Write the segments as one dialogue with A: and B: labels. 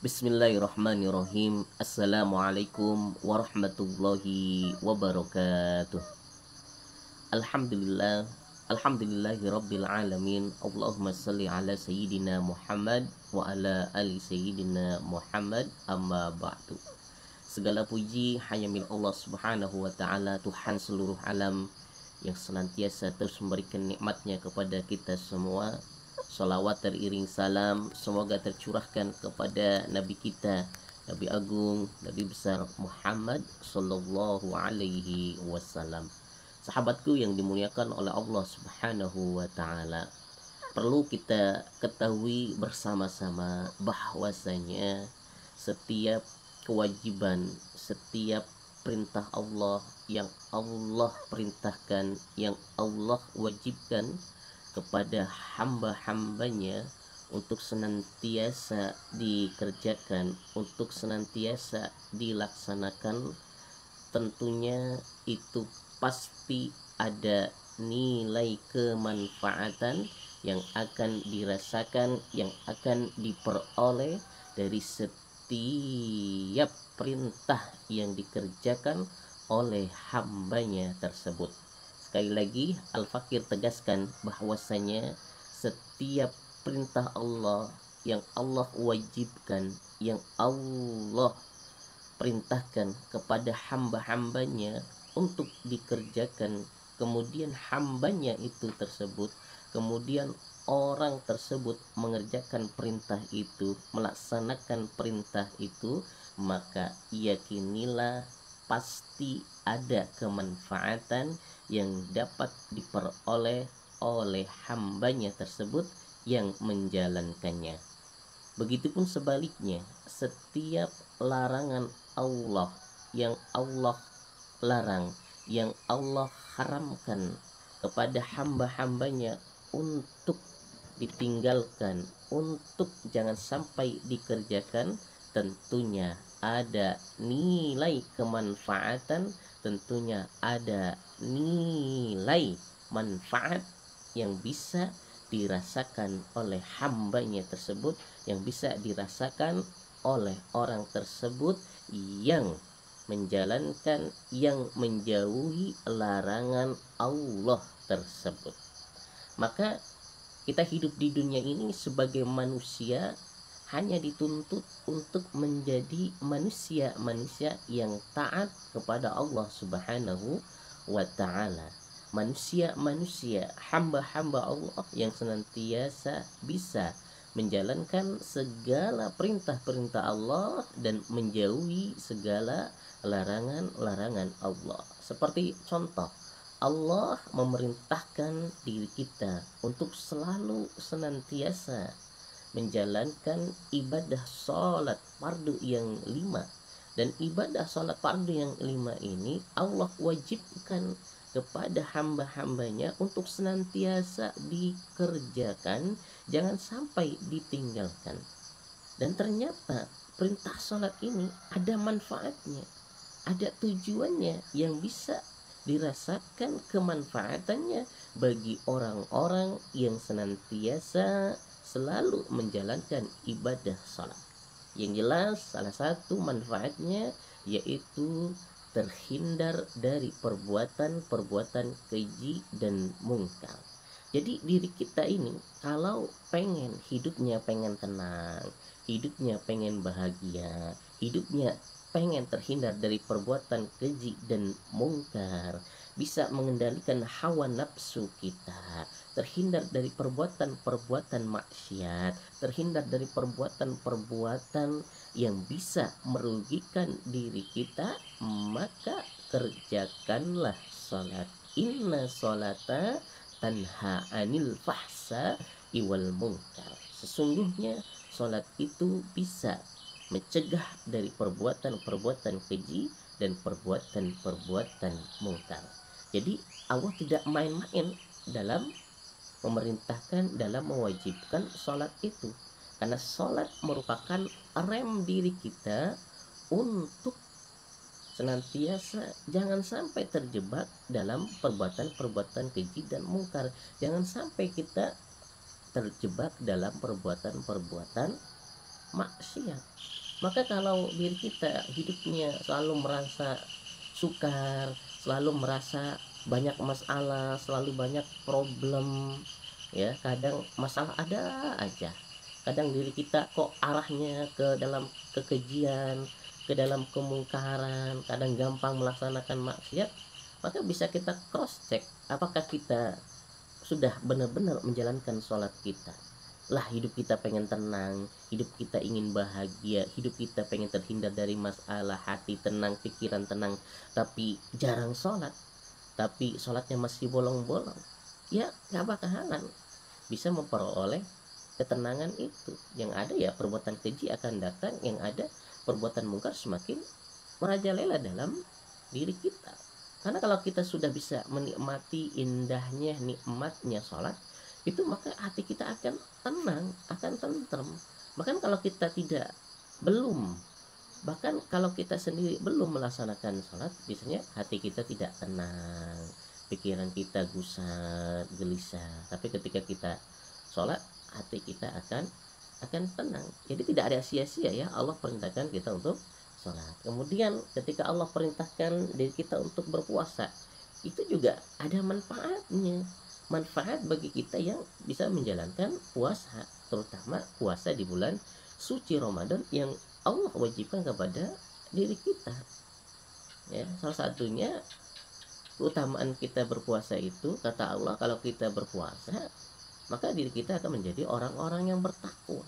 A: Bismillahirrahmanirrahim. Assalamualaikum warahmatullahi wabarakatuh. Alhamdulillah. Alhamdulillahi rabbil alamin. Allahumma salli ala sayyidina Muhammad wa ala ali sayyidina Muhammad, amma ba'du. Segala puji hanya milik Allah Subhanahu wa taala, Tuhan seluruh alam, yang senantiasa terus memberikan nikmatnya kepada kita semua. Salawat teriring salam semoga tercurahkan kepada Nabi kita, Nabi Agung, Nabi besar Muhammad Sallallahu Alaihi Wasallam. Sahabatku yang dimuliakan oleh Allah Subhanahu wa Ta'ala, perlu kita ketahui bersama-sama bahwasanya setiap kewajiban, setiap perintah Allah yang Allah perintahkan, yang Allah wajibkan kepada hamba-hambanya untuk senantiasa dikerjakan, untuk senantiasa dilaksanakan, tentunya itu pasti ada nilai kemanfaatan yang akan dirasakan, yang akan diperoleh dari setiap perintah yang dikerjakan oleh hambanya tersebut. Sekali lagi, Al-Fakir tegaskan bahwasanya setiap perintah Allah yang Allah wajibkan, yang Allah perintahkan kepada hamba-hambanya untuk dikerjakan, kemudian hambanya itu tersebut, kemudian orang tersebut mengerjakan perintah itu, melaksanakan perintah itu, maka yakinilah pasti ada kemanfaatan yang dapat diperoleh oleh hambanya tersebut yang menjalankannya. Begitupun sebaliknya, setiap larangan Allah yang Allah larang, yang Allah haramkan kepada hamba-hambanya untuk ditinggalkan, untuk jangan sampai dikerjakan, tentunya ada nilai kemanfaatan, tentunya ada nilai manfaat yang bisa dirasakan oleh hambanya tersebut, yang bisa dirasakan oleh orang tersebut yang menjalankan, yang menjauhi larangan Allah tersebut. Maka kita hidup di dunia ini sebagai manusia hanya dituntut untuk menjadi manusia-manusia yang taat kepada Allah Subhanahu wa Ta'ala. Manusia-manusia, hamba-hamba Allah yang senantiasa bisa menjalankan segala perintah-perintah Allah dan menjauhi segala larangan-larangan Allah. Seperti contoh, Allah memerintahkan diri kita untuk selalu senantiasa menjalankan ibadah sholat fardu yang 5. Dan ibadah sholat fardu yang 5 ini Allah wajibkan kepada hamba-hambanya untuk senantiasa dikerjakan, jangan sampai ditinggalkan. Dan ternyata perintah sholat ini ada manfaatnya, ada tujuannya yang bisa dirasakan kemanfaatannya bagi orang-orang yang senantiasa selalu menjalankan ibadah sholat. Yang jelas salah satu manfaatnya yaitu terhindar dari perbuatan-perbuatan keji dan mungkar. Jadi diri kita ini kalau pengen hidupnya pengen tenang, hidupnya pengen bahagia, hidupnya pengen terhindar dari perbuatan keji dan mungkar, bisa mengendalikan hawa nafsu kita, terhindar dari perbuatan-perbuatan maksiat, terhindar dari perbuatan-perbuatan yang bisa merugikan diri kita, maka kerjakanlah sholat. Inna sholata tanha anil fahsa iwal mungkar. Sesungguhnya sholat itu bisa mencegah dari perbuatan-perbuatan keji dan perbuatan-perbuatan mungkar. Jadi Allah tidak main-main dalam memerintahkan, dalam mewajibkan sholat itu, karena sholat merupakan rem diri kita untuk senantiasa jangan sampai terjebak dalam perbuatan-perbuatan keji dan mungkar, jangan sampai kita terjebak dalam perbuatan-perbuatan maksiat. Maka kalau diri kita hidupnya selalu merasa sukar, selalu merasa banyak masalah, selalu banyak problem, ya kadang masalah ada aja. Kadang diri kita kok arahnya ke dalam kekejian, ke dalam kemungkaran, kadang gampang melaksanakan maksiat. Maka bisa kita cross check apakah kita sudah benar-benar menjalankan sholat kita. Lah hidup kita pengen tenang, hidup kita ingin bahagia, hidup kita pengen terhindar dari masalah, hati tenang, pikiran tenang, tapi jarang sholat, tapi sholatnya masih bolong-bolong, ya gak bakalan bisa memperoleh ketenangan itu. Yang ada ya perbuatan keji akan datang, yang ada perbuatan mungkar semakin merajalela dalam diri kita. Karena kalau kita sudah bisa menikmati indahnya, nikmatnya sholat, itu maka hati kita akan tenang, akan tentrem. Bahkan kalau kita tidak belum bahkan kalau kita sendiri belum melaksanakan sholat, biasanya hati kita tidak tenang, pikiran kita gusar gelisah. Tapi ketika kita sholat, hati kita akan tenang. Jadi tidak ada sia-sia ya, Allah perintahkan kita untuk sholat. Kemudian ketika Allah perintahkan diri kita untuk berpuasa, itu juga ada manfaatnya. Manfaat bagi kita yang bisa menjalankan puasa, terutama puasa di bulan suci Ramadan yang Allah wajibkan kepada diri kita. Ya, salah satunya keutamaan kita berpuasa itu, kata Allah, kalau kita berpuasa maka diri kita akan menjadi orang-orang yang bertakwa,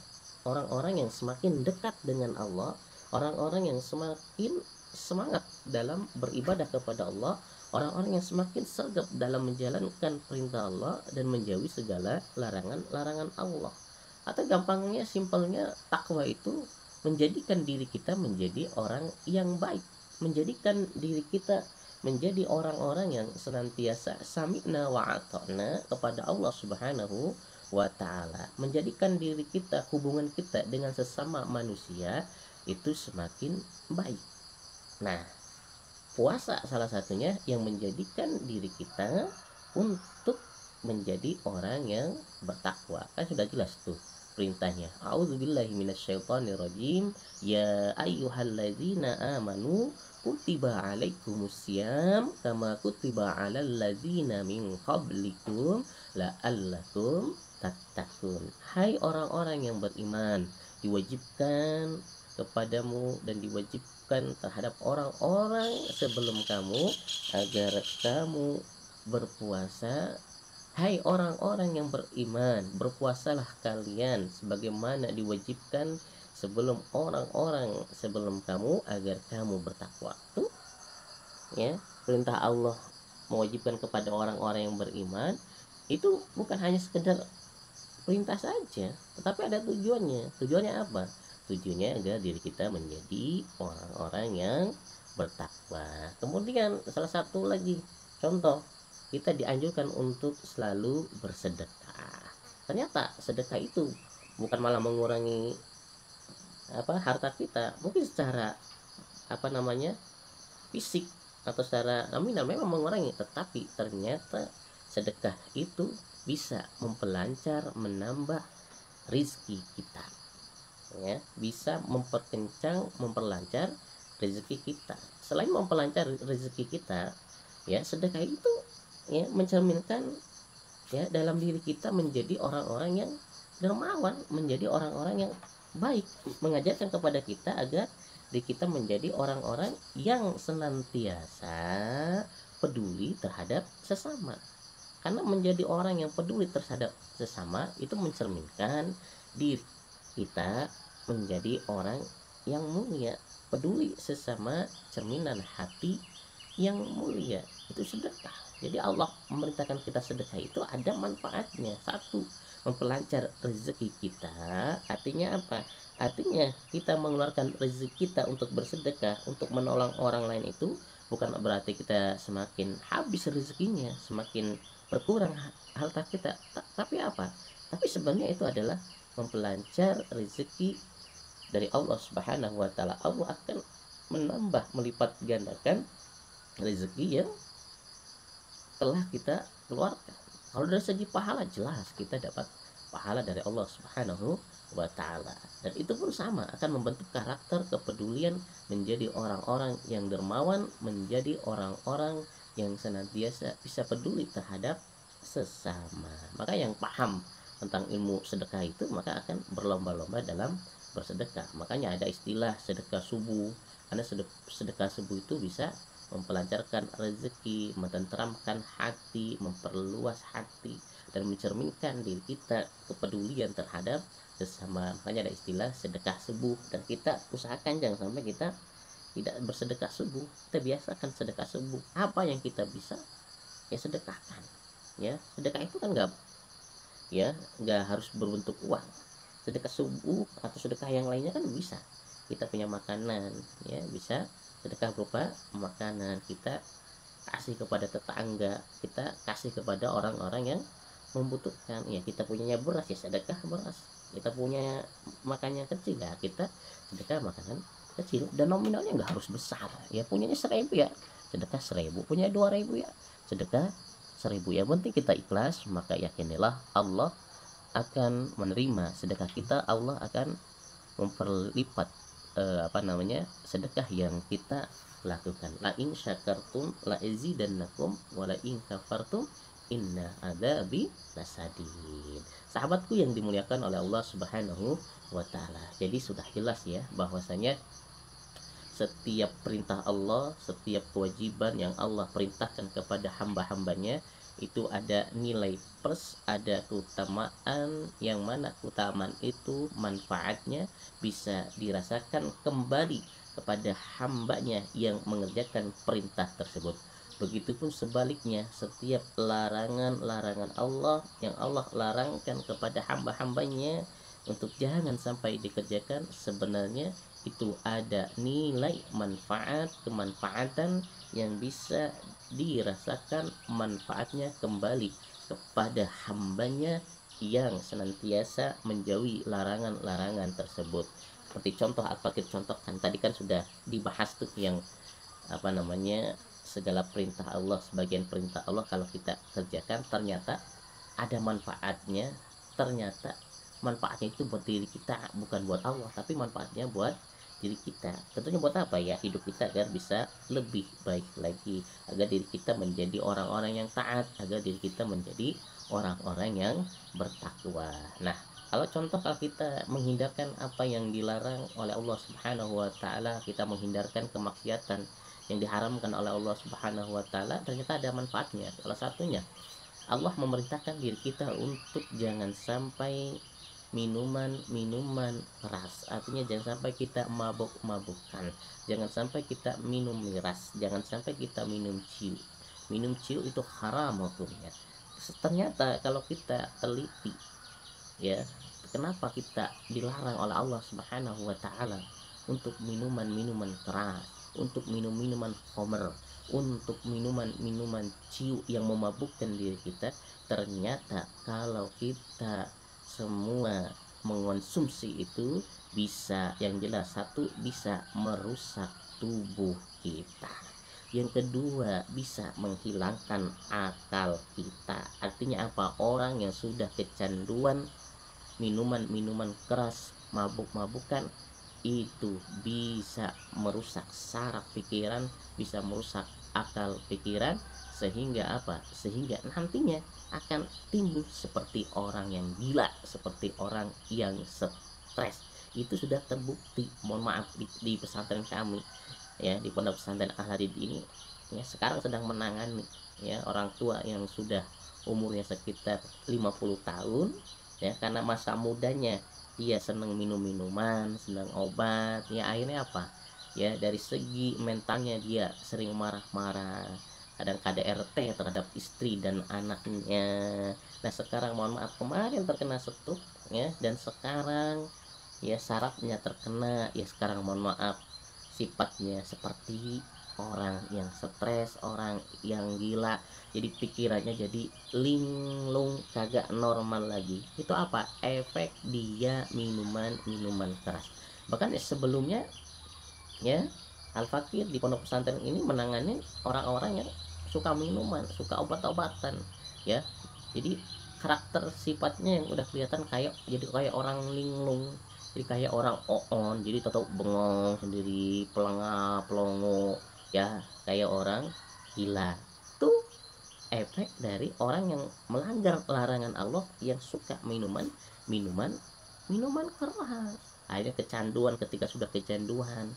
A: orang-orang yang semakin dekat dengan Allah, orang-orang yang semakin semangat dalam beribadah kepada Allah, orang-orang yang semakin sergap dalam menjalankan perintah Allah dan menjauhi segala larangan-larangan Allah. Atau gampangnya, simpelnya, takwa itu menjadikan diri kita menjadi orang yang baik, menjadikan diri kita menjadi orang-orang yang senantiasa sami'na wa ata'na kepada Allah Subhanahu wa ta'ala, menjadikan diri kita, hubungan kita dengan sesama manusia itu semakin baik. Nah, puasa salah satunya yang menjadikan diri kita untuk menjadi orang yang bertakwa. Kan sudah jelas tuh perintahnya. A'udzubillahi minasyaitonirrajim. Ya ayyuhalladzina amanu kutiba alaikumusiyam kama kutiba alal ladzina min qablikum la'allakum tattaqun. Hai orang-orang yang beriman, diwajibkan kepadamu dan diwajibkan terhadap orang-orang sebelum kamu agar kamu berpuasa. Hai orang-orang yang beriman, berpuasalah kalian sebagaimana diwajibkan sebelum orang-orang sebelum kamu agar kamu bertakwa. Tuh, ya, perintah Allah mewajibkan kepada orang-orang yang beriman itu bukan hanya sekedar perintah saja, tetapi ada tujuannya. Tujuannya apa? Tujuannya agar diri kita menjadi orang-orang yang bertakwa. Kemudian salah satu lagi contoh, kita dianjurkan untuk selalu bersedekah. Ternyata sedekah itu bukan malah mengurangi harta kita, mungkin secara fisik atau secara nominal memang mengurangi, tetapi ternyata sedekah itu bisa memperlancar, menambah rizki kita, ya, bisa memperlancar rezeki kita. Selain memperlancar rezeki kita, ya, sedekah itu ya mencerminkan ya dalam diri kita menjadi orang-orang yang dermawan, menjadi orang-orang yang baik, mengajarkan kepada kita agar diri kita menjadi orang-orang yang senantiasa peduli terhadap sesama. Karena menjadi orang yang peduli terhadap sesama itu mencerminkan diri kita menjadi orang yang mulia. Peduli sesama cerminan hati yang mulia, itu sedekah. Jadi Allah memerintahkan kita sedekah itu ada manfaatnya. Satu, memperlancar rezeki kita. Artinya apa? Artinya kita mengeluarkan rezeki kita untuk bersedekah, untuk menolong orang lain, itu bukan berarti kita semakin habis rezekinya, semakin berkurang harta kita. Tapi apa? Tapi sebenarnya itu adalah memperlancar rezeki dari Allah Subhanahu wa taala. Allah akan menambah, melipat gandakan rezeki yang telah kita keluarkan. Kalau dari segi pahala, jelas kita dapat pahala dari Allah Subhanahu wa taala. Dan itu pun sama, akan membentuk karakter kepedulian, menjadi orang-orang yang dermawan, menjadi orang-orang yang senantiasa bisa peduli terhadap sesama. Maka yang paham tentang ilmu sedekah itu maka akan berlomba-lomba dalam bersedekah. Makanya ada istilah sedekah subuh, karena sedekah subuh itu bisa mempelancarkan rezeki, menenteramkan hati, memperluas hati, dan mencerminkan diri kita kepedulian terhadap sesama. Makanya ada istilah sedekah subuh, dan kita usahakan jangan sampai kita tidak bersedekah subuh. Kita biasakan sedekah subuh. Apa yang kita bisa ya sedekahkan. Ya, sedekah itu kan nggak harus berbentuk uang. Sedekah subuh atau sedekah yang lainnya kan bisa. Kita punya makanan, ya bisa sedekah berupa makanan, kita kasih kepada tetangga, kita kasih kepada orang-orang yang membutuhkan. Ya, kita punyanya beras, ya sedekah beras. Kita punya makannya kecil, ya kita sedekah makanan kecil. Dan nominalnya nggak harus besar, ya punyanya 1.000 ya sedekah 1.000, punya 2.000 ya sedekah 1.000. Yang penting kita ikhlas, maka yakinilah Allah akan menerima sedekah kita. Allah akan memperlipat sedekah yang kita lakukan. La in syakartum la azidannakum wa la in kafartum inna adzabi lasadid. Sahabatku yang dimuliakan oleh Allah Subhanahu wa taala. Jadi sudah jelas ya bahwasanya setiap perintah Allah, setiap kewajiban yang Allah perintahkan kepada hamba-hambanya itu ada nilai plus, ada keutamaan, yang mana keutamaan itu manfaatnya bisa dirasakan kembali kepada hambanya yang mengerjakan perintah tersebut. Begitupun sebaliknya, setiap larangan-larangan Allah yang Allah larangkan kepada hamba-hambanya untuk jangan sampai dikerjakan, sebenarnya itu ada nilai manfaat, kemanfaatan yang bisa dirasakan manfaatnya kembali kepada hambanya yang senantiasa menjauhi larangan-larangan tersebut. Seperti contoh apa kita contohkan tadi kan sudah dibahas tuh, yang segala perintah Allah, sebagian perintah Allah kalau kita kerjakan ternyata ada manfaatnya. Ternyata manfaatnya itu buat diri kita, bukan buat Allah, tapi manfaatnya buat diri kita. Tentunya buat apa ya? Hidup kita agar bisa lebih baik lagi, agar diri kita menjadi orang-orang yang taat, agar diri kita menjadi orang-orang yang bertakwa. Nah, kalau kita menghindarkan apa yang dilarang oleh Allah Subhanahu wa taala, kita menghindarkan kemaksiatan yang diharamkan oleh Allah Subhanahu wa taala, ternyata ada manfaatnya. Salah satunya Allah memerintahkan diri kita untuk jangan sampai minuman-minuman keras. Artinya jangan sampai kita mabuk-mabukan, jangan sampai kita minum miras, jangan sampai kita minum ciu. Minum ciu itu haram hukumnya. Ternyata kalau kita teliti, ya, kenapa kita dilarang oleh Allah Subhanahu wa taala untuk minuman-minuman keras, untuk minum-minuman khamr, untuk minuman-minuman ciu yang memabukkan diri kita. Ternyata kalau kita semua mengonsumsi itu bisa, yang jelas satu, bisa merusak tubuh kita, yang kedua bisa menghilangkan akal kita. Artinya apa? Orang yang sudah kecanduan minuman-minuman keras, mabuk-mabukan, itu bisa merusak saraf pikiran, bisa merusak akal pikiran, sehingga nantinya akan timbul seperti orang yang gila, seperti orang yang stres. Itu sudah terbukti, mohon maaf, di pesantren kami, ya, di pondok pesantren Al-Hadid ini, ya, sekarang sedang menangani, ya, orang tua yang sudah umurnya sekitar 50 tahun, ya, karena masa mudanya dia senang minum-minuman, senang obat, ya akhirnya apa? Ya, dari segi mentalnya dia sering marah-marah, kadang KDRT terhadap istri dan anaknya. Nah, sekarang mohon maaf, kemarin terkena stroke, ya, dan sekarang ya sarafnya terkena, ya sekarang mohon maaf sifatnya seperti orang yang stres, orang yang gila. Jadi pikirannya jadi linglung, kagak normal lagi. Itu apa? Efek dia minuman keras. Bahkan sebelumnya, ya, Al-Fakir di pondok pesantren ini menangani orang-orang yang suka minuman, suka obat-obatan, ya. Jadi karakter sifatnya yang udah kelihatan kayak jadi kayak orang linglung, jadi kayak orang oon, jadi tetap bengong sendiri, pelengah pelongo, ya kayak orang gila. Tuh efek dari orang yang melanggar larangan Allah, yang suka minuman minuman keras. Akhirnya kecanduan, ketika sudah kecanduan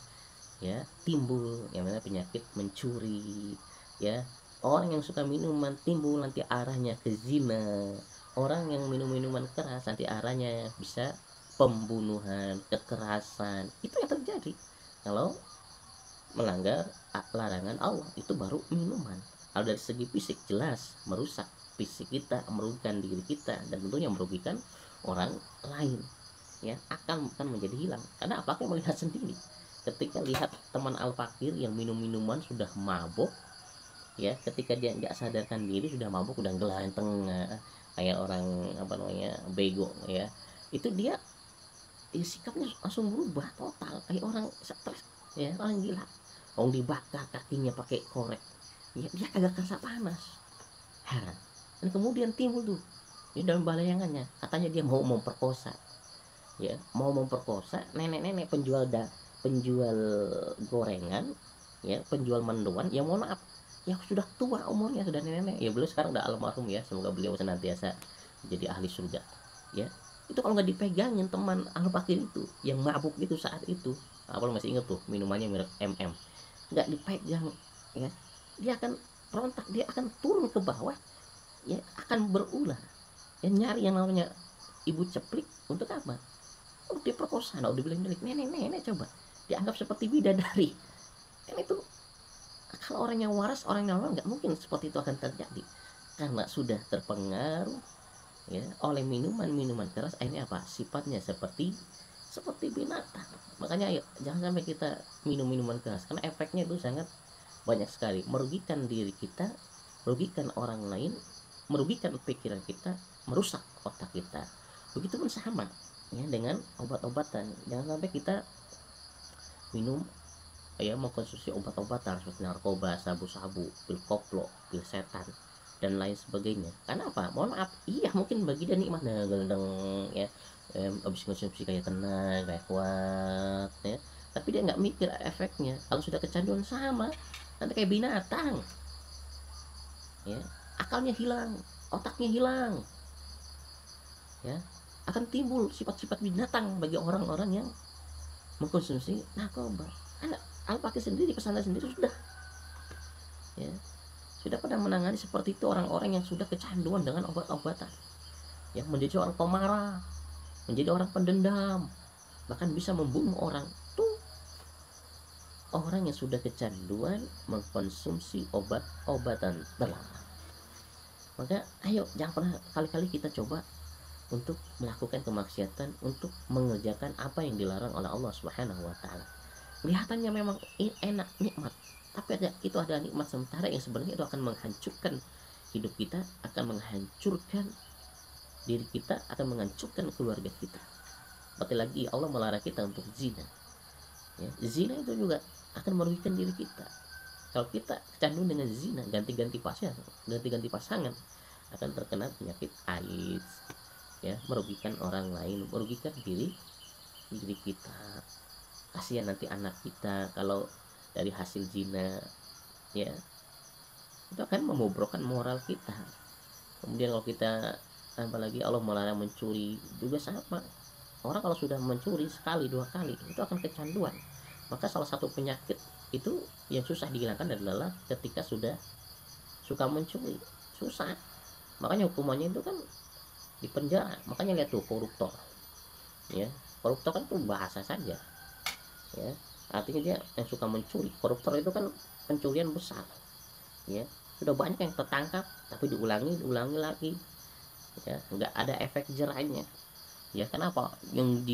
A: ya timbul yang namanya penyakit mencuri. Ya, orang yang suka minuman timbul nanti arahnya ke zina. Orang yang minum minuman keras nanti arahnya bisa pembunuhan, kekerasan. Itu yang terjadi kalau melanggar larangan Allah. Itu baru minuman. Kalau dari segi fisik jelas merusak fisik kita, merugikan diri kita, dan tentunya merugikan orang lain. Ya, akan menjadi hilang. Karena apakah melihat sendiri ketika lihat teman al fakir yang minum minuman sudah mabuk, ya ketika dia nggak sadarkan diri sudah mabuk, udah gelanteng, kayak orang apa namanya bego, ya itu dia ya, sikapnya langsung berubah total kayak orang stres, ya orang gila. Orang dibakar kakinya pakai korek, ya dia kagak kerasa panas, heran. Dan kemudian timbul tuh ya dalam bayangannya, katanya dia mau memperkosa, ya mau memperkosa nenek-nenek penjual gorengan, ya penjual mendoan, yang mohon maaf yang sudah tua umurnya, sudah nenek-nenek, ya beliau sekarang udah almarhum, ya semoga beliau senantiasa jadi ahli surga. Ya itu kalau nggak dipegangin teman al fakir itu yang mabuk itu saat itu, apa masih inget tuh minumannya merek MM, nggak dipegang, ya dia akan rontak, dia akan turun ke bawah, ya akan berulah, ya nyari yang namanya ibu ceplik untuk apa, untuk diperkosa. Nah, dibilang milik nenek-nenek, coba dianggap seperti bidadari. Kan itu kalau orang yang waras, orang yang normal, nggak mungkin seperti itu akan terjadi, karena sudah terpengaruh ya oleh minuman-minuman keras. Akhirnya apa, sifatnya seperti binatang. Makanya ayo jangan sampai kita minum minuman keras, karena efeknya itu sangat banyak sekali, merugikan diri kita, merugikan orang lain, merugikan pikiran kita, merusak otak kita. Begitupun sama ya dengan obat-obatan. Jangan sampai kita minum ya mengkonsumsi obat-obatan seperti narkoba, sabu-sabu, pil koplo, pil setan, dan lain sebagainya. Karena apa? Mohon maaf, iya mungkin bagi dia nikmat, gendeng, ya habis konsumsi kayak tenang, kayak kuat, ya tapi dia nggak mikir efeknya. Kalau sudah kecanduan sama, nanti kayak binatang, ya akalnya hilang, otaknya hilang, ya akan timbul sifat-sifat binatang bagi orang-orang yang mengkonsumsi narkoba. Anak Al-Fakir sendiri, pesantren sendiri sudah, ya sudah pernah menangani seperti itu orang-orang yang sudah kecanduan dengan obat-obatan, yang menjadi orang pemarah, menjadi orang pendendam, bahkan bisa membunuh orang. Tuh orang yang sudah kecanduan mengkonsumsi obat-obatan terlarang. Maka ayo jangan pernah kali-kali kita coba untuk melakukan kemaksiatan, untuk mengerjakan apa yang dilarang oleh Allah Subhanahu wa taala. Kelihatannya memang enak, nikmat, tapi itu ada nikmat sementara yang sebenarnya itu akan menghancurkan hidup kita, akan menghancurkan diri kita, akan menghancurkan keluarga kita. Seperti lagi Allah melarang kita untuk zina, ya zina itu juga akan merugikan diri kita. Kalau kita kecanduan dengan zina, ganti-ganti pasangan, akan terkena penyakit AIDS, ya merugikan orang lain, merugikan diri kita. Kasihan nanti anak kita kalau dari hasil zina, ya itu akan membobrokkan moral kita. Kemudian kalau kita, apalagi Allah melarang mencuri juga sama. Orang kalau sudah mencuri sekali dua kali itu akan kecanduan. Maka salah satu penyakit itu yang susah dihilangkan adalah ketika sudah suka mencuri, susah. Makanya hukumannya itu kan di penjara. Makanya lihat tuh koruptor, ya koruptor kan tuh bahasa saja, ya artinya dia yang suka mencuri. Koruptor itu kan pencurian besar, ya sudah banyak yang tertangkap tapi diulangi lagi, ya nggak ada efek jerahnya. Ya kenapa yang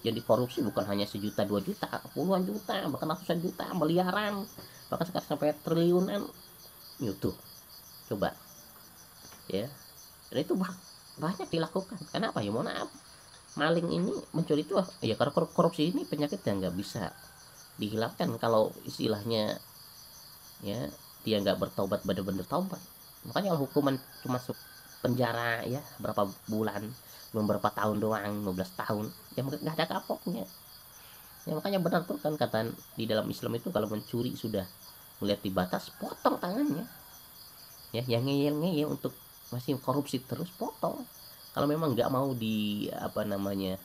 A: yang dikorupsi bukan hanya sejuta 2 juta, puluhan juta, bahkan ratusan juta, miliaran, bahkan sekarang sampai triliunan. Itu coba, ya dan itu banyak dilakukan. Kenapa? Ya mohon maaf, maling ini mencuri itu ya karena korupsi ini penyakit yang nggak bisa dihilangkan kalau istilahnya, ya dia nggak bertobat, bener-bener taubat. Makanya kalau hukuman cuma penjara ya berapa bulan, beberapa tahun doang, 15 tahun, ya nggak ada kapoknya. Ya makanya benar tuh kan kata di dalam Islam itu, kalau mencuri sudah melihat di batas, potong tangannya. Ya yang ngeyel-ngeyel untuk masih korupsi terus, potong. Kalau memang nggak mau di apa namanya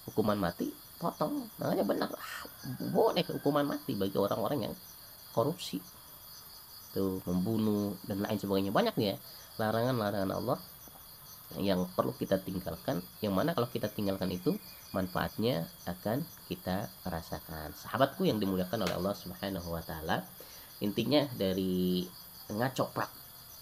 A: hukuman mati, potong. Makanya benar, boleh hukuman mati bagi orang-orang yang korupsi, tuh membunuh dan lain sebagainya. Banyak ya larangan-larangan Allah yang perlu kita tinggalkan, yang mana kalau kita tinggalkan itu manfaatnya akan kita rasakan. Sahabatku yang dimuliakan oleh Allah Subhanahu wa taala, intinya dari ngacoprak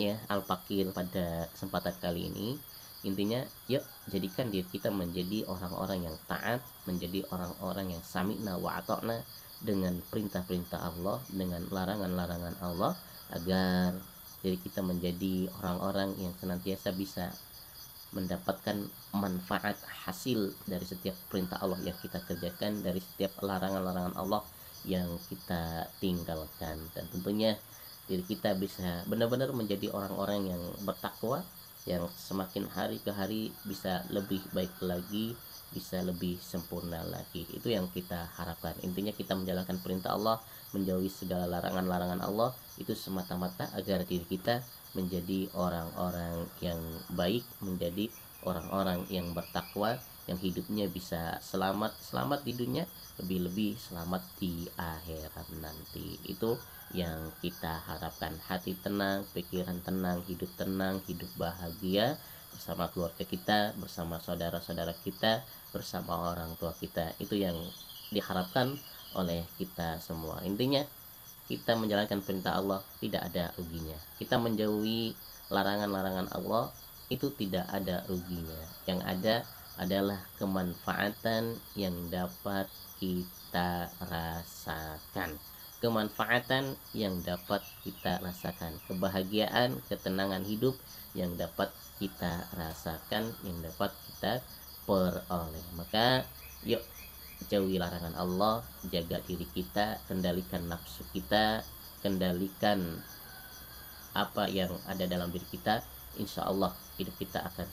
A: ya Al-Fakir pada kesempatan kali ini, intinya yuk jadikan diri kita menjadi orang-orang yang taat, menjadi orang-orang yang sami'na wa ata'na dengan perintah-perintah Allah, dengan larangan-larangan Allah, agar diri kita menjadi orang-orang yang senantiasa bisa mendapatkan manfaat hasil dari setiap perintah Allah yang kita kerjakan, dari setiap larangan-larangan Allah yang kita tinggalkan. Dan tentunya diri kita bisa benar-benar menjadi orang-orang yang bertakwa, yang semakin hari ke hari bisa lebih baik lagi, bisa lebih sempurna lagi. Itu yang kita harapkan. Intinya kita menjalankan perintah Allah, menjauhi segala larangan-larangan Allah, itu semata-mata agar diri kita menjadi orang-orang yang baik, menjadi orang-orang yang bertakwa, yang hidupnya bisa selamat di dunia, lebih-lebih selamat di akhirat nanti. Itu yang kita harapkan, hati tenang, pikiran tenang, hidup bahagia bersama keluarga kita, bersama saudara-saudara kita, bersama orang tua kita. Itu yang diharapkan oleh kita semua. Intinya kita menjalankan perintah Allah tidak ada ruginya. Kita menjauhi larangan-larangan Allah itu tidak ada ruginya. Yang ada adalah kemanfaatan yang dapat kita rasakan. Kemanfaatan yang dapat kita rasakan. Kebahagiaan, ketenangan hidup yang dapat kita rasakan, yang dapat kita peroleh. Maka yuk jauhi larangan Allah, jaga diri kita, kendalikan nafsu kita, kendalikan apa yang ada dalam diri kita. Insya Allah hidup kita akan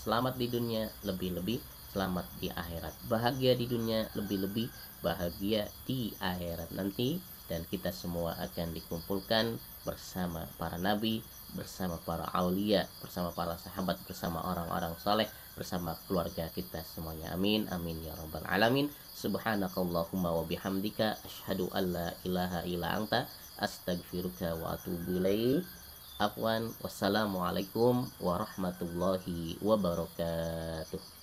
A: selamat di dunia, lebih-lebih selamat di akhirat, bahagia di dunia, lebih-lebih bahagia di akhirat nanti. Dan kita semua akan dikumpulkan bersama para nabi, bersama para aulia, bersama para sahabat, bersama orang-orang saleh, bersama keluarga kita semuanya. Amin amin ya rabbal alamin. Subhanakallahumma wa bihamdika asyhadu an la ilaha illa anta astaghfiruka wa atubu ilaik. Afwan, wassalamualaikum warahmatullahi wabarakatuh.